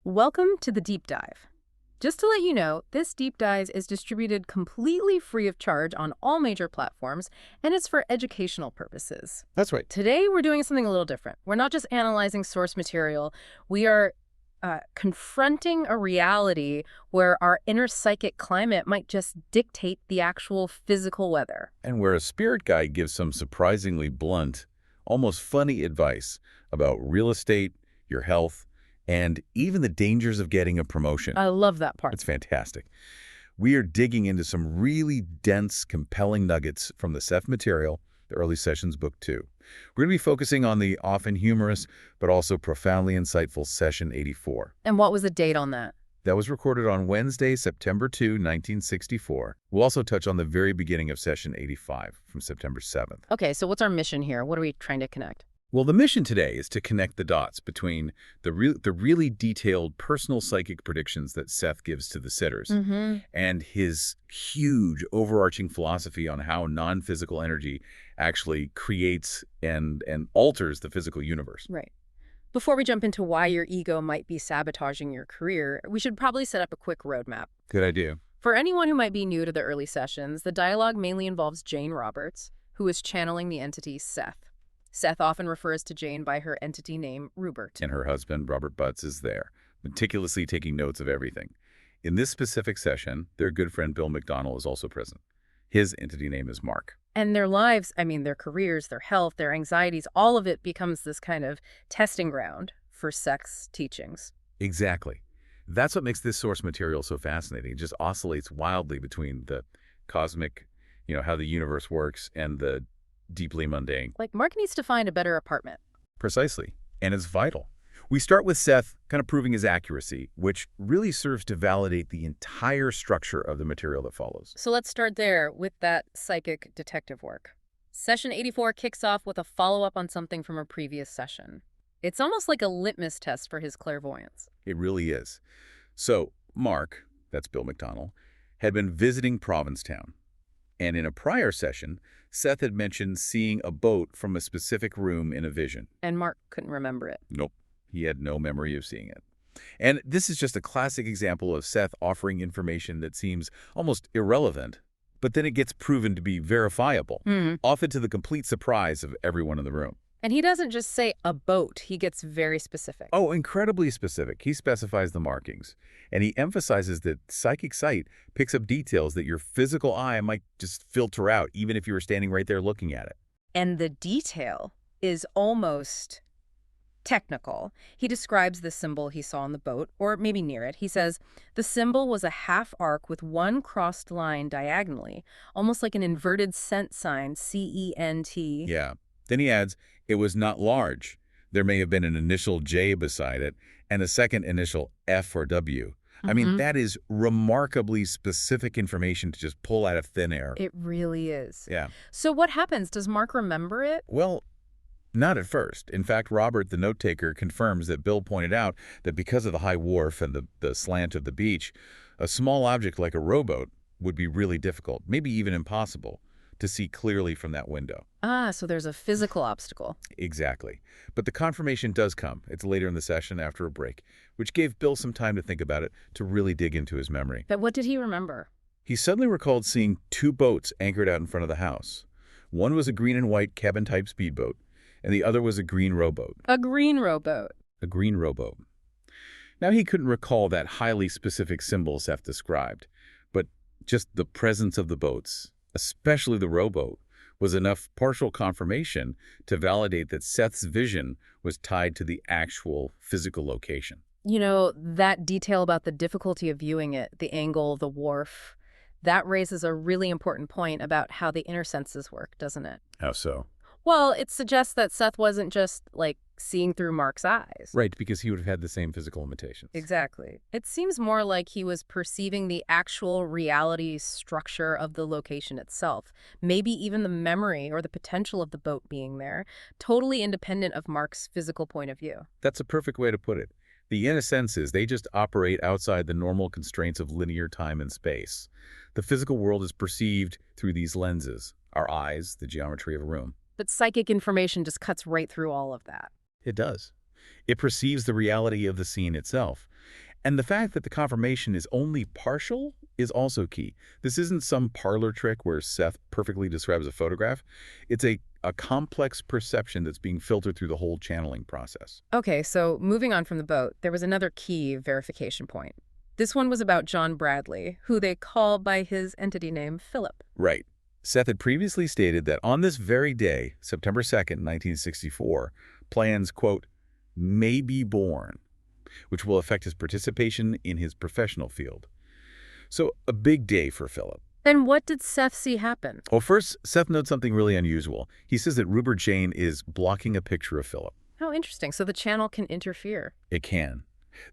Welcome to the deep dive. Just to let you know, this deep dive is distributed completely free of charge on all major platforms, and it's for educational purposes. That's right. Today, we're doing something a little different. We're not just analyzing source material. We are confronting a reality where our inner psychic climate might just dictate the actual physical weather. And where a spirit guide gives some surprisingly blunt, almost funny advice about real estate, your health, and even the dangers of getting a promotion. I love that part. It's fantastic. We are digging into some really dense, compelling nuggets from the Seth Material, the Early Sessions Book 2. We're going to be focusing on the often humorous, but also profoundly insightful Session 84. And what was the date on that? That was recorded on Wednesday, September 2, 1964. We'll also touch on the very beginning of Session 85 from September 7th. Okay, so what's our mission here? What are we trying to connect? Well, the mission today is to connect the dots between the really detailed personal psychic predictions that Seth gives to the sitters and his huge overarching philosophy on how non-physical energy actually creates and alters the physical universe. Right. Before we jump into why your ego might be sabotaging your career, we should probably set up a quick roadmap. Good idea. For anyone who might be new to the early sessions, the dialogue mainly involves Jane Roberts, who is channeling the entity Seth. Seth often refers to Jane by her entity name, Rupert. And her husband, Robert Butts, is there, meticulously taking notes of everything. In this specific session, their good friend Bill McDonnell is also present. His entity name is Mark. And their lives, their careers, their health, their anxieties, all of it becomes this kind of testing ground for Seth's teachings. Exactly. That's what makes this source material so fascinating. It just oscillates wildly between the cosmic, how the universe works, and the deeply mundane. Like, Mark needs to find a better apartment. Precisely. And it's vital. We start with Seth kind of proving his accuracy, which really serves to validate the entire structure of the material that follows. So let's start there with that psychic detective work. Session 84 kicks off with a follow-up on something from a previous session. It's almost like a litmus test for his clairvoyance. It really is. So Mark, that's Bill McDonnell, had been visiting Provincetown. And in a prior session, Seth had mentioned seeing a boat from a specific room in a vision. And Mark couldn't remember it. Nope. He had no memory of seeing it. And this is just a classic example of Seth offering information that seems almost irrelevant, but then it gets proven to be verifiable, often to the complete surprise of everyone in the room. And he doesn't just say a boat. He gets very specific. Oh, incredibly specific. He specifies the markings. And he emphasizes that psychic sight picks up details that your physical eye might just filter out, even if you were standing right there looking at it. And the detail is almost technical. He describes the symbol he saw on the boat, or maybe near it. He says, the symbol was a half arc with one crossed line diagonally, almost like an inverted cent sign, C-E-N-T. Yeah. Then he adds, it was not large. There may have been an initial J beside it and a second initial F or W. I mean, that is remarkably specific information to just pull out of thin air. It really is. Yeah. So what happens? Does Mark remember it? Well, not at first. In fact, Robert, the note-taker, confirms that Bill pointed out that because of the high wharf and the slant of the beach, a small object like a rowboat would be really difficult, maybe even impossible, to see clearly from that window. Ah, so there's a physical obstacle. Exactly. But the confirmation does come. It's later in the session after a break, which gave Bill some time to think about it, to really dig into his memory. But what did he remember? He suddenly recalled seeing two boats anchored out in front of the house. One was a green and white cabin-type speedboat, and the other was a green rowboat. A green rowboat. A green rowboat. Now, he couldn't recall that highly specific symbol Seth described, but just the presence of the boats, especially the rowboat, was enough partial confirmation to validate that Seth's vision was tied to the actual physical location. That detail about the difficulty of viewing it, the angle, the wharf, that raises a really important point about how the inner senses work, doesn't it? How so? Well, it suggests that Seth wasn't just, seeing through Mark's eyes. Right, because he would have had the same physical limitations. Exactly. It seems more like he was perceiving the actual reality structure of the location itself, maybe even the memory or the potential of the boat being there, totally independent of Mark's physical point of view. That's a perfect way to put it. The inner senses, they just operate outside the normal constraints of linear time and space. The physical world is perceived through these lenses, our eyes, the geometry of a room. But psychic information just cuts right through all of that. It does. It perceives the reality of the scene itself. And the fact that the confirmation is only partial is also key. This isn't some parlor trick where Seth perfectly describes a photograph. It's a complex perception that's being filtered through the whole channeling process. Okay, so moving on from the boat, there was another key verification point. This one was about John Bradley, who they call by his entity name, Philip. Right. Seth had previously stated that on this very day, September 2nd, 1964, plans, quote, may be born, which will affect his participation in his professional field. So a big day for Philip. Then what did Seth see happen? Well, first, Seth notes something really unusual. He says that Rupert Jane is blocking a picture of Philip. How interesting. So the channel can interfere. It can.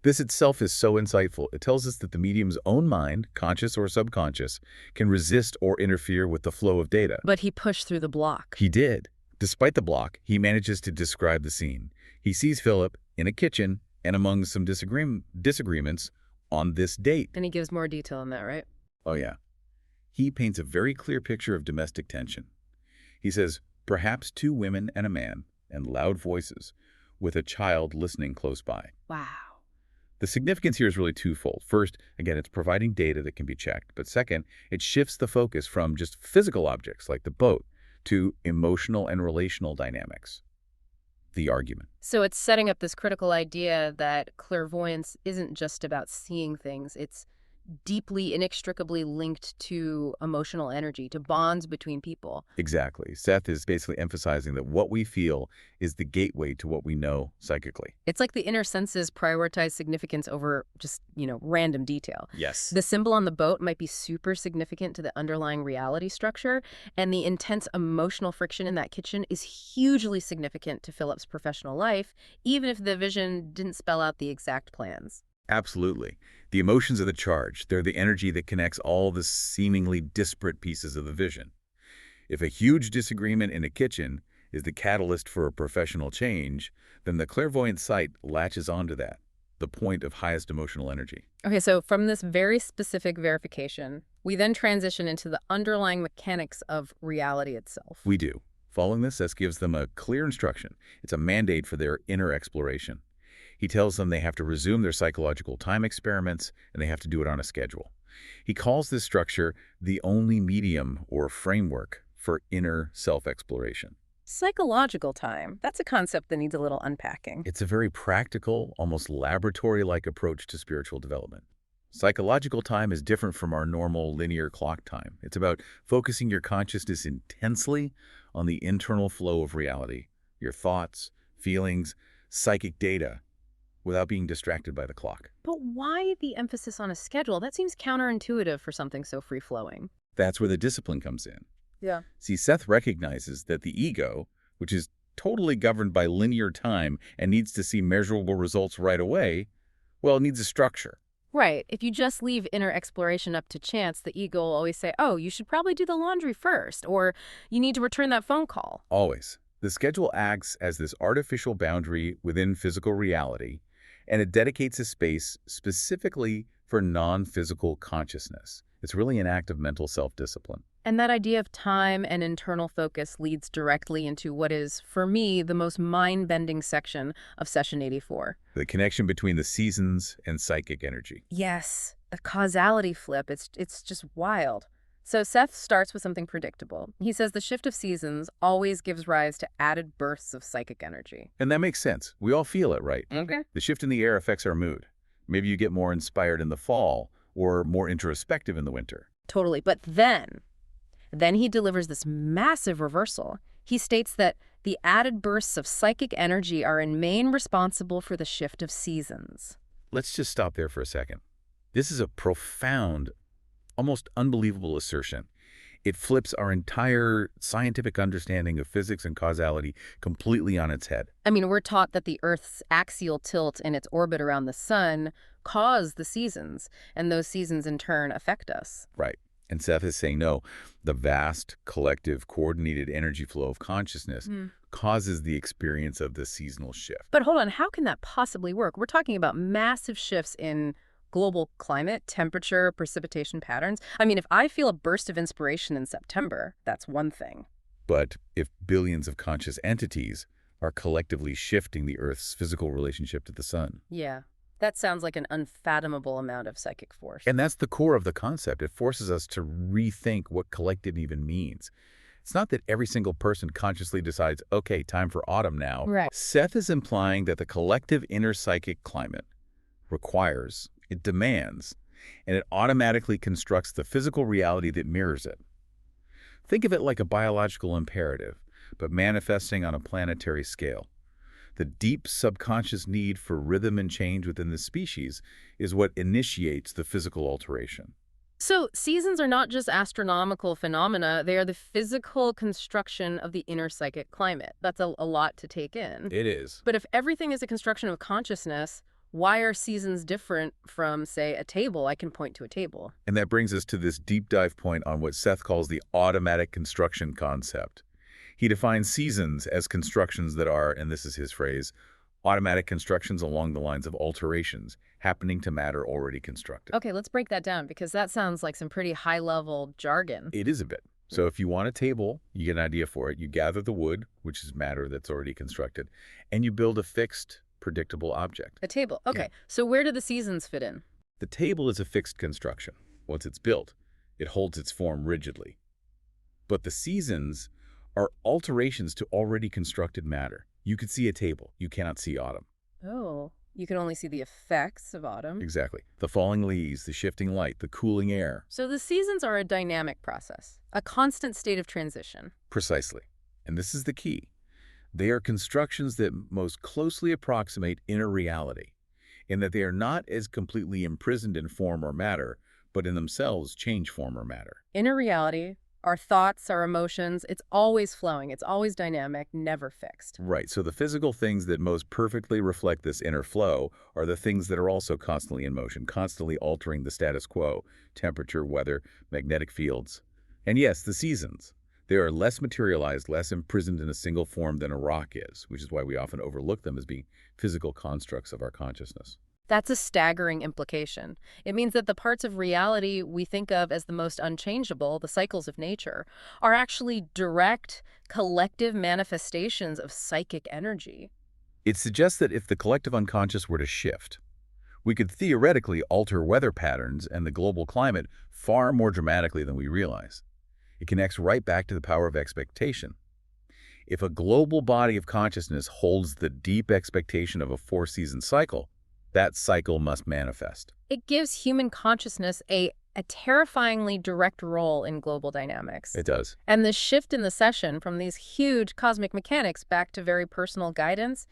This itself is so insightful. It tells us that the medium's own mind, conscious or subconscious, can resist or interfere with the flow of data. But he pushed through the block. He did. Despite the block, he manages to describe the scene. He sees Philip in a kitchen and among some disagreements on this date. And he gives more detail on that, right? Oh, yeah. He paints a very clear picture of domestic tension. He says, perhaps two women and a man, and loud voices, with a child listening close by. Wow. The significance here is really twofold. First, again, it's providing data that can be checked. But second, it shifts the focus from just physical objects like the boat to emotional and relational dynamics. The argument. So it's setting up this critical idea that clairvoyance isn't just about seeing things. It's deeply, inextricably linked to emotional energy, to bonds between people. Exactly. Seth is basically emphasizing that what we feel is the gateway to what we know psychically. It's like the inner senses prioritize significance over just, random detail. Yes. The symbol on the boat might be super significant to the underlying reality structure, and the intense emotional friction in that kitchen is hugely significant to Philip's professional life, even if the vision didn't spell out the exact plans. Absolutely. The emotions are the charge. They're the energy that connects all the seemingly disparate pieces of the vision. If a huge disagreement in a kitchen is the catalyst for a professional change, then the clairvoyant sight latches onto that, the point of highest emotional energy. Okay, so from this very specific verification, we then transition into the underlying mechanics of reality itself. We do. Following this, Seth gives them a clear instruction. It's a mandate for their inner exploration. He tells them they have to resume their psychological time experiments, and they have to do it on a schedule. He calls this structure the only medium or framework for inner self-exploration. Psychological time. That's a concept that needs a little unpacking. It's a very practical, almost laboratory-like approach to spiritual development. Psychological time is different from our normal linear clock time. It's about focusing your consciousness intensely on the internal flow of reality, your thoughts, feelings, psychic data, without being distracted by the clock. But why the emphasis on a schedule? That seems counterintuitive for something so free-flowing. That's where the discipline comes in. Yeah. See, Seth recognizes that the ego, which is totally governed by linear time and needs to see measurable results right away, well, it needs a structure. Right. If you just leave inner exploration up to chance, the ego will always say, oh, you should probably do the laundry first, or you need to return that phone call. Always. The schedule acts as this artificial boundary within physical reality, and it dedicates a space specifically for non-physical consciousness. It's really an act of mental self-discipline. And that idea of time and internal focus leads directly into what is, for me, the most mind-bending section of Session 84. The connection between the seasons and psychic energy. Yes, the causality flip, it's just wild. So Seth starts with something predictable. He says the shift of seasons always gives rise to added bursts of psychic energy. And that makes sense. We all feel it, right? Okay. The shift in the air affects our mood. Maybe you get more inspired in the fall or more introspective in the winter. Totally. But then he delivers this massive reversal. He states that the added bursts of psychic energy are in main responsible for the shift of seasons. Let's just stop there for a second. This is a profound, almost unbelievable assertion. It flips our entire scientific understanding of physics and causality completely on its head. I mean, we're taught that the Earth's axial tilt in its orbit around the sun cause the seasons, and those seasons in turn affect us. Right. And Seth is saying, no, the vast, collective, coordinated energy flow of consciousness causes the experience of the seasonal shift. But hold on, how can that possibly work? We're talking about massive shifts in global climate, temperature, precipitation patterns. I mean, if I feel a burst of inspiration in September, that's one thing. But if billions of conscious entities are collectively shifting the Earth's physical relationship to the sun. Yeah, that sounds like an unfathomable amount of psychic force. And that's the core of the concept. It forces us to rethink what collective even means. It's not that every single person consciously decides, okay, time for autumn now. Right. Seth is implying that the collective inner psychic climate requires, it demands, and it automatically constructs the physical reality that mirrors it. Think of it like a biological imperative, but manifesting on a planetary scale. The deep subconscious need for rhythm and change within the species is what initiates the physical alteration. So seasons are not just astronomical phenomena, they are the physical construction of the inner psychic climate. That's a lot to take in. It is. But if everything is a construction of consciousness, why are seasons different from, say, a table? I can point to a table. And that brings us to this deep dive point on what Seth calls the automatic construction concept. He defines seasons as constructions that are, and this is his phrase, automatic constructions along the lines of alterations happening to matter already constructed. Okay, let's break that down because that sounds like some pretty high-level jargon. It is a bit. So if you want a table, you get an idea for it. You gather the wood, which is matter that's already constructed, and you build a fixed, predictable object. A table. Okay, Yeah. so where do the seasons fit in? The table is a fixed construction. Once it's built, it holds its form rigidly. But the seasons are alterations to already constructed matter. You could see a table. You cannot see autumn. Oh, you can only see the effects of autumn. Exactly. The falling leaves, the shifting light, the cooling air. So the seasons are a dynamic process, a constant state of transition. Precisely. And this is the key. They are constructions that most closely approximate inner reality, in that they are not as completely imprisoned in form or matter, but in themselves change form or matter. Inner reality, our thoughts, our emotions, it's always flowing, it's always dynamic, never fixed. Right, so the physical things that most perfectly reflect this inner flow are the things that are also constantly in motion, constantly altering the status quo, temperature, weather, magnetic fields. And yes, the seasons. They are less materialized, less imprisoned in a single form than a rock is, which is why we often overlook them as being physical constructs of our consciousness. That's a staggering implication. It means that the parts of reality we think of as the most unchangeable, the cycles of nature, are actually direct, collective manifestations of psychic energy. It suggests that if the collective unconscious were to shift, we could theoretically alter weather patterns and the global climate far more dramatically than we realize. It connects right back to the power of expectation. If a global body of consciousness holds the deep expectation of a four-season cycle, that cycle must manifest. It gives human consciousness a terrifyingly direct role in global dynamics. It does. And the shift in the session from these huge cosmic mechanics back to very personal guidance,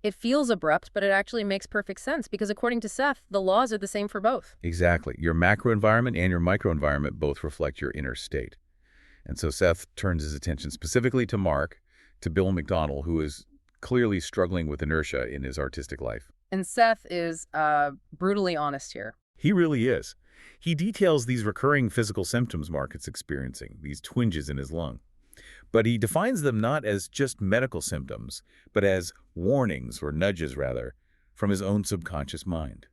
it feels abrupt, but it actually makes perfect sense because according to Seth, the laws are the same for both. Exactly. Your macro environment and your micro environment both reflect your inner state. And so Seth turns his attention specifically to Mark, to Bill McDonnell, who is clearly struggling with inertia in his artistic life. And Seth is brutally honest here. He really is. He details these recurring physical symptoms Mark is experiencing, these twinges in his lung. But he defines them not as just medical symptoms, but as warnings, or nudges rather, from his own subconscious mind.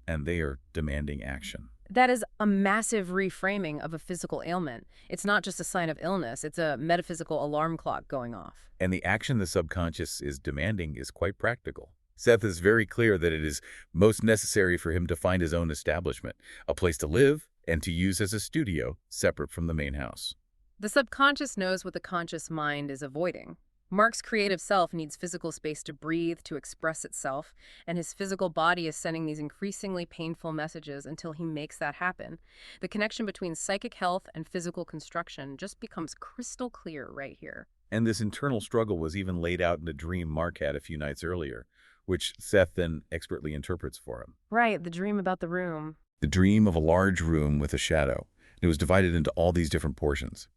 And they are demanding action. That is a massive reframing of a physical ailment. It's not just a sign of illness, it's a metaphysical alarm clock going off. And the action the subconscious is demanding is quite practical. Seth is very clear that it is most necessary for him to find his own establishment, a place to live and to use as a studio separate from the main house. The subconscious knows what the conscious mind is avoiding. Mark's creative self needs physical space to breathe, to express itself, and his physical body is sending these increasingly painful messages until he makes that happen. The connection between psychic health and physical construction just becomes crystal clear right here. And this internal struggle was even laid out in a dream Mark had a few nights earlier, which Seth then expertly interprets for him. Right, the dream about the room. The dream of a large room with a shadow. It was divided into all these different portions.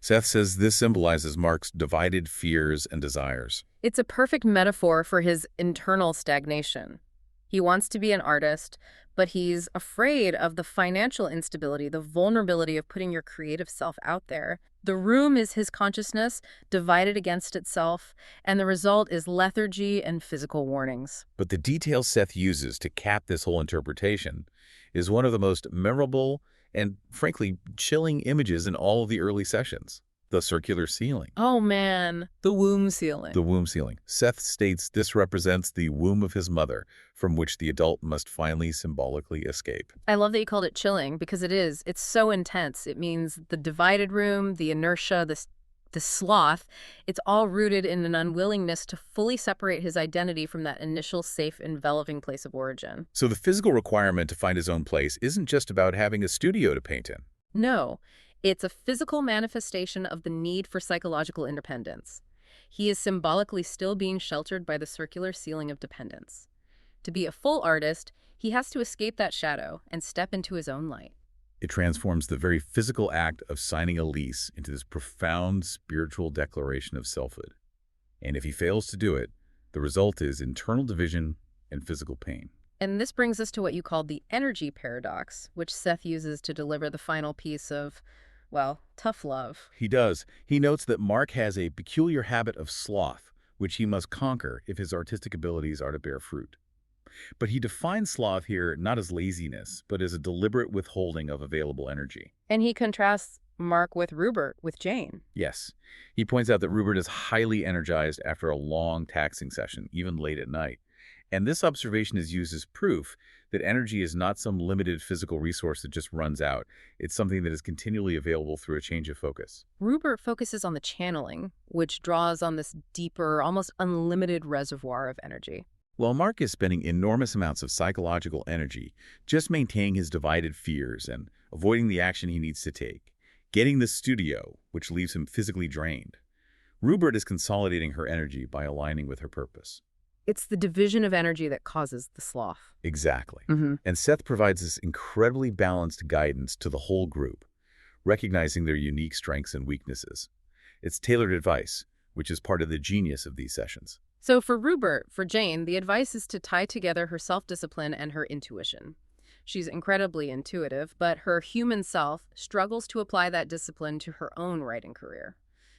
Seth says this symbolizes Mark's divided fears and desires. It's a perfect metaphor for his internal stagnation. He wants to be an artist, but he's afraid of the financial instability, the vulnerability of putting your creative self out there. The room is his consciousness, divided against itself, and the result is lethargy and physical warnings. But the detail Seth uses to cap this whole interpretation is one of the most memorable and, frankly, chilling images in all of the early sessions. The circular ceiling. Oh man, the womb ceiling. The womb ceiling. Seth states this represents the womb of his mother, from which the adult must finally symbolically escape. I love that you called it chilling because it is. It's so intense. It means the divided room, the inertia, the sloth, it's all rooted in an unwillingness to fully separate his identity from that initial safe, enveloping place of origin. So the physical requirement to find his own place isn't just about having a studio to paint in. No, it's a physical manifestation of the need for psychological independence. He is symbolically still being sheltered by the circular ceiling of dependence. To be a full artist, he has to escape that shadow and step into his own light. It transforms the very physical act of signing a lease into this profound spiritual declaration of selfhood. And if he fails to do it, the result is internal division and physical pain. And this brings us to what you called the energy paradox, which Seth uses to deliver the final piece of, well, tough love. He does. He notes that Mark has a peculiar habit of sloth, which he must conquer if his artistic abilities are to bear fruit. But he defines sloth here not as laziness, but as a deliberate withholding of available energy. And he contrasts Mark with Rupert, with Jane. Yes. He points out that Rupert is highly energized after a long taxing session, even late at night. And this observation is used as proof that energy is not some limited physical resource that just runs out. It's something that is continually available through a change of focus. Rupert focuses on the channeling, which draws on this deeper, almost unlimited reservoir of energy. While Mark is spending enormous amounts of psychological energy just maintaining his divided fears and avoiding the action he needs to take, getting the studio, which leaves him physically drained, Rupert is consolidating her energy by aligning with her purpose. It's the division of energy that causes the sloth. Exactly. And Seth provides this incredibly balanced guidance to the whole group, recognizing their unique strengths and weaknesses. It's tailored advice, which is part of the genius of these sessions. So for Rupert, for Jane, the advice is to tie together her self-discipline and her intuition. She's incredibly intuitive, but her human self struggles to apply that discipline to her own writing career.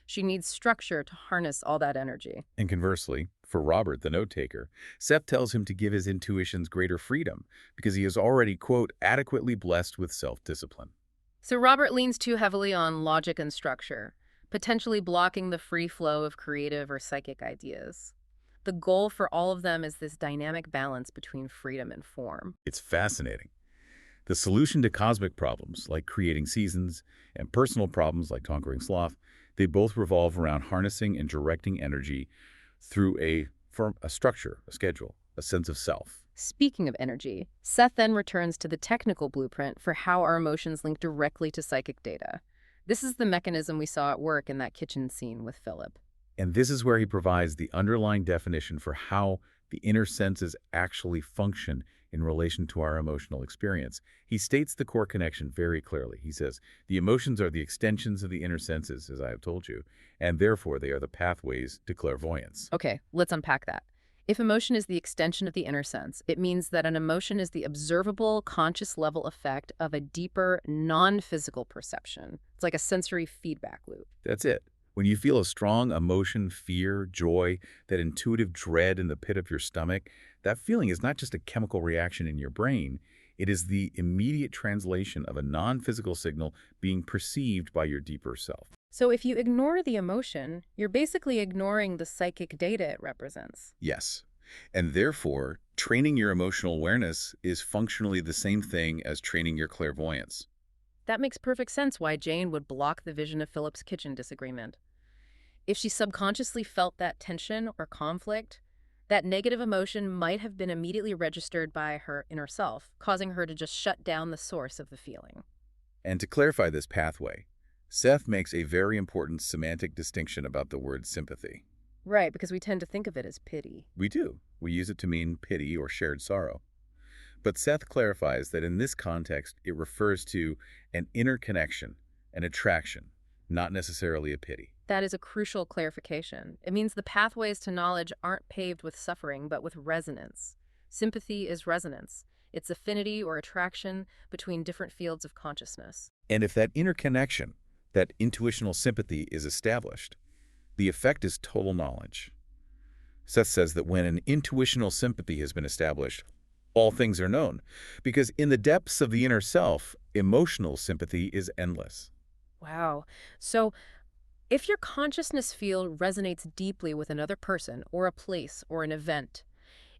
She needs structure to harness all that energy. And conversely, for Robert, the note-taker, Seth tells him to give his intuitions greater freedom because he is already, quote, adequately blessed with self-discipline. So Robert leans too heavily on logic and structure, potentially blocking the free flow of creative or psychic ideas. The goal for all of them is this dynamic balance between freedom and form. It's fascinating. The solution to cosmic problems, like creating seasons, and personal problems like conquering sloth, they both revolve around harnessing and directing energy through a structure, a schedule, a sense of self. Speaking of energy, Seth then returns to the technical blueprint for how our emotions link directly to psychic data. This is the mechanism we saw at work in that kitchen scene with Philip. And this is where he provides the underlying definition for how the inner senses actually function in relation to our emotional experience. He states the core connection very clearly. He says, the emotions are the extensions of the inner senses, as I have told you, and therefore they are the pathways to clairvoyance. Okay, let's unpack that. If emotion is the extension of the inner sense, it means that an emotion is the observable, conscious level effect of a deeper, non-physical perception. It's like a sensory feedback loop. That's it. When you feel a strong emotion, fear, joy, that intuitive dread in the pit of your stomach, that feeling is not just a chemical reaction in your brain. It is the immediate translation of a non-physical signal being perceived by your deeper self. So if you ignore the emotion, you're basically ignoring the psychic data it represents. Yes. And therefore, training your emotional awareness is functionally the same thing as training your clairvoyance. That makes perfect sense why Jane would block the vision of Philip's kitchen disagreement. If she subconsciously felt that tension or conflict, that negative emotion might have been immediately registered by her inner self, causing her to just shut down the source of the feeling. And to clarify this pathway, Seth makes a very important semantic distinction about the word sympathy. Right, because we tend to think of it as pity. We do. We use it to mean pity or shared sorrow. But Seth clarifies that in this context, it refers to an inner connection, an attraction, not necessarily a pity. That is a crucial clarification. It means the pathways to knowledge aren't paved with suffering, but with resonance. Sympathy is resonance. It's affinity or attraction between different fields of consciousness. And if that inner connection, that intuitional sympathy is established, the effect is total knowledge. Seth says that when an intuitional sympathy has been established, all things are known, because in the depths of the inner self, emotional sympathy is endless. Wow. So If your consciousness field resonates deeply with another person or a place or an event,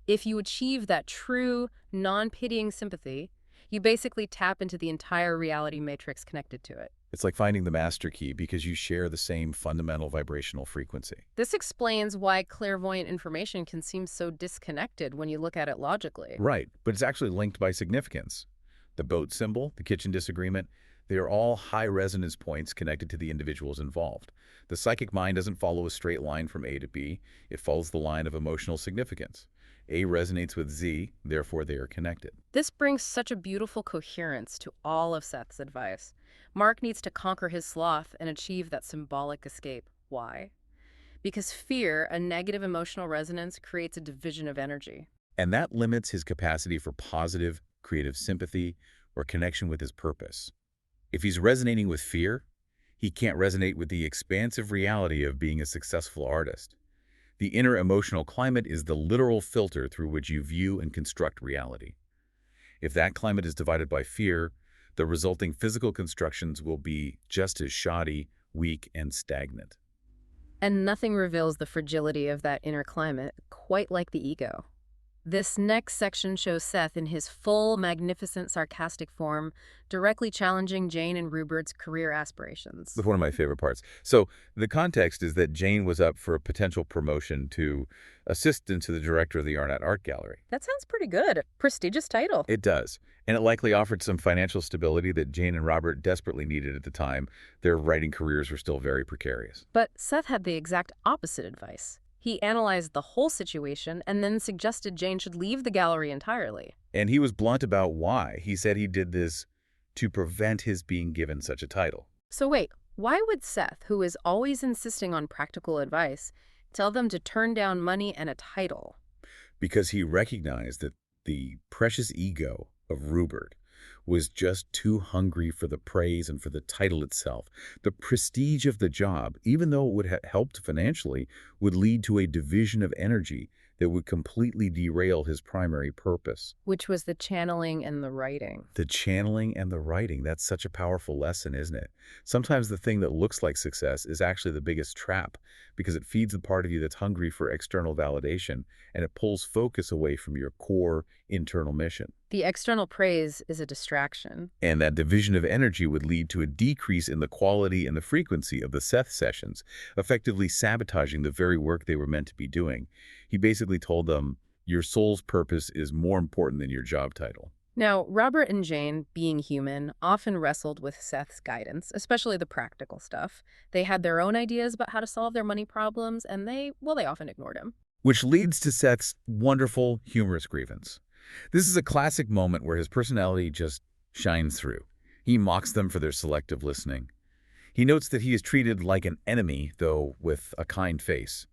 if you achieve that true, non-pitying sympathy, you basically tap into the entire reality matrix connected to it. It's like finding the master key because you share the same fundamental vibrational frequency. This explains why clairvoyant information can seem so disconnected when you look at it logically. Right, but it's actually linked by significance. The boat symbol, the kitchen disagreement, they are all high resonance points connected to the individuals involved. The psychic mind doesn't follow a straight line from A to B. It follows the line of emotional significance. A resonates with Z, therefore they are connected. This brings such a beautiful coherence to all of Seth's advice. Mark needs to conquer his sloth and achieve that symbolic escape. Why? Because fear, a negative emotional resonance, creates a division of energy. And that limits his capacity for positive, creative sympathy or connection with his purpose. If he's resonating with fear, he can't resonate with the expansive reality of being a successful artist. The inner emotional climate is the literal filter through which you view and construct reality. If that climate is divided by fear, the resulting physical constructions will be just as shoddy, weak, and stagnant. And nothing reveals the fragility of that inner climate quite like the ego. This next section shows Seth in his full, magnificent, sarcastic form, directly challenging Jane and Rupert's career aspirations. That's one of my favorite parts. So the context is that Jane was up for a potential promotion to assistant to the director of the Arnott Art Gallery. That sounds pretty good. Prestigious title. It does. And it likely offered some financial stability that Jane and Robert desperately needed at the time. Their writing careers were still very precarious. But Seth had the exact opposite advice. He analyzed the whole situation and then suggested Jane should leave the gallery entirely. And he was blunt about why. He said he did this to prevent his being given such a title. So wait, why would Seth, who is always insisting on practical advice, tell them to turn down money and a title? Because he recognized that the precious ego of Rupert was just too hungry for the praise and for the title itself. The prestige of the job, even though it would have helped financially, would lead to a division of energy that would completely derail his primary purpose. Which was the channeling and the writing. The channeling and the writing, that's such a powerful lesson, isn't it? Sometimes the thing that looks like success is actually the biggest trap because it feeds the part of you that's hungry for external validation and it pulls focus away from your core internal mission. The external praise is a distraction. And that division of energy would lead to a decrease in the quality and the frequency of the Seth sessions, effectively sabotaging the very work they were meant to be doing. He basically told them, your soul's purpose is more important than your job title. Now, Robert and Jane, being human, often wrestled with Seth's guidance, especially the practical stuff. They had their own ideas about how to solve their money problems, and they often ignored him. Which leads to Seth's wonderful, humorous grievance. This is a classic moment where his personality just shines through. He mocks them for their selective listening. He notes that he is treated like an enemy, though with a kind face.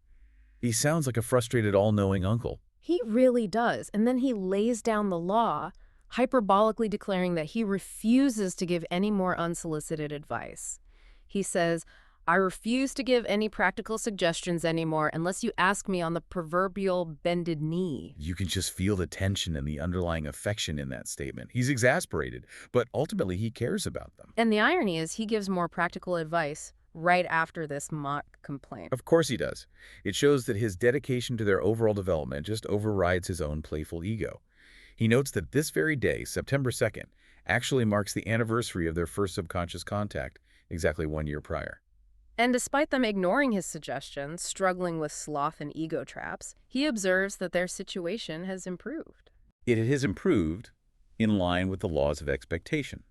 He sounds like a frustrated, all-knowing uncle. He really does. And then he lays down the law, hyperbolically declaring that he refuses to give any more unsolicited advice. He says, I refuse to give any practical suggestions anymore unless you ask me on the proverbial bended knee. You can just feel the tension and the underlying affection in that statement. He's exasperated, but ultimately he cares about them. And the irony is he gives more practical advice right after this mock complaint. Of course he does. It shows that his dedication to their overall development just overrides his own playful ego. He notes that this very day, September 2nd, actually marks the anniversary of their first subconscious contact, exactly 1 year prior. And despite them ignoring his suggestions, struggling with sloth and ego traps, he observes that their situation has improved. It has improved in line with the laws of expectation.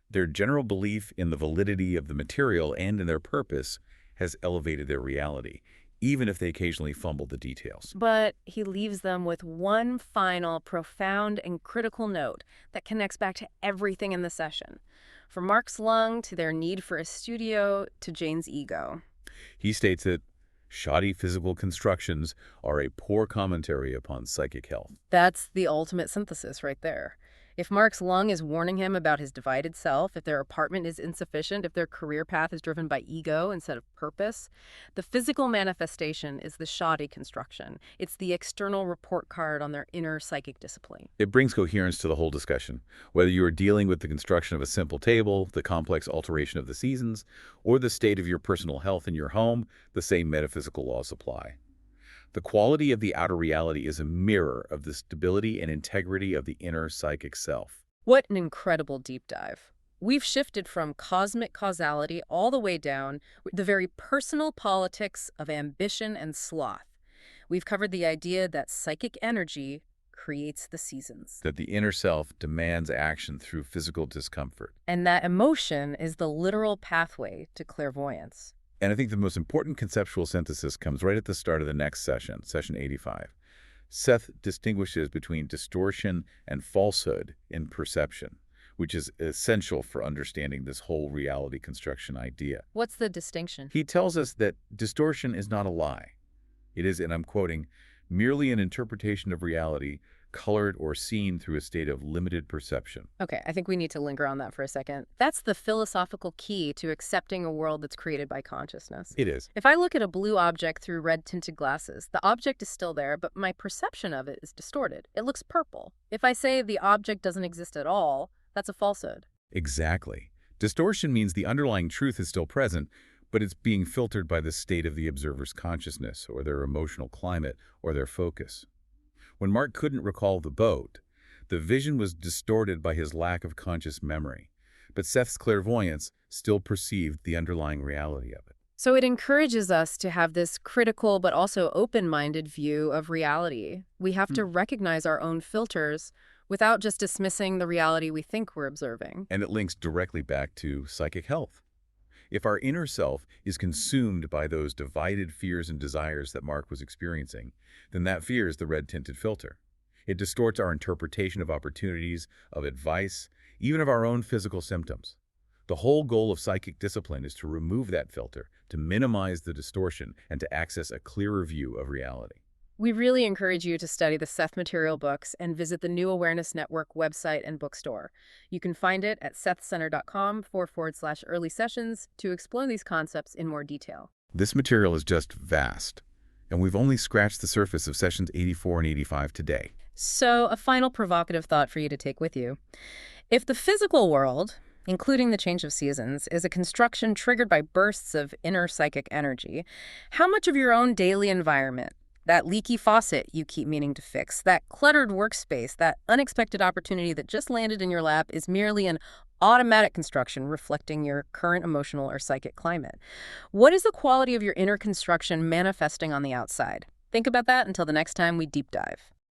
Their general belief in the validity of the material and in their purpose has elevated their reality, even if they occasionally fumble the details. But he leaves them with one final, profound, and critical note that connects back to everything in the session. From Mark's lung to their need for a studio to Jane's ego. He states that shoddy physical constructions are a poor commentary upon psychic health. That's the ultimate synthesis right there. If Mark's lung is warning him about his divided self, if their apartment is insufficient, if their career path is driven by ego instead of purpose, the physical manifestation is the shoddy construction. It's the external report card on their inner psychic discipline. It brings coherence to the whole discussion. Whether you are dealing with the construction of a simple table, the complex alteration of the seasons, or the state of your personal health in your home, the same metaphysical laws apply. The quality of the outer reality is a mirror of the stability and integrity of the inner psychic self. What an incredible deep dive. We've shifted from cosmic causality all the way down with the very personal politics of ambition and sloth. We've covered the idea that psychic energy creates the seasons, That the inner self demands action through physical discomfort. and that emotion is the literal pathway to clairvoyance. And I think the most important conceptual synthesis comes right at the start of the next session, session 85. Seth distinguishes between distortion and falsehood in perception, which is essential for understanding this whole reality construction idea. What's the distinction? He tells us that distortion is not a lie. It is, and I'm quoting, merely an interpretation of reality colored or seen through a state of limited perception. Okay, I think we need to linger on that for a second. That's the philosophical key to accepting a world that's created by consciousness. It is. If I look at a blue object through red-tinted glasses, the object is still there, but my perception of it is distorted. It looks purple. If I say the object doesn't exist at all, that's a falsehood. Exactly. Distortion means the underlying truth is still present, but it's being filtered by the state of the observer's consciousness or their emotional climate or their focus. When Mark couldn't recall the boat, the vision was distorted by his lack of conscious memory, but Seth's clairvoyance still perceived the underlying reality of it. So it encourages us to have this critical but also open-minded view of reality. We have to recognize our own filters without just dismissing the reality we think we're observing. And it links directly back to psychic health. If our inner self is consumed by those divided fears and desires that Mark was experiencing, then that fear is the red-tinted filter. It distorts our interpretation of opportunities, of advice, even of our own physical symptoms. The whole goal of psychic discipline is to remove that filter, to minimize the distortion, and to access a clearer view of reality. We really encourage you to study the Seth Material books and visit the New Awareness Network website and bookstore. You can find it at sethcenter.com/early sessions to explore these concepts in more detail. This material is just vast, and we've only scratched the surface of sessions 84 and 85 today. So, a final provocative thought for you to take with you. If the physical world, including the change of seasons, is a construction triggered by bursts of inner psychic energy, how much of your own daily environment, that leaky faucet you keep meaning to fix, that cluttered workspace, that unexpected opportunity that just landed in your lap is merely an automatic construction reflecting your current emotional or psychic climate? What is the quality of your inner construction manifesting on the outside? Think about that until the next time we deep dive.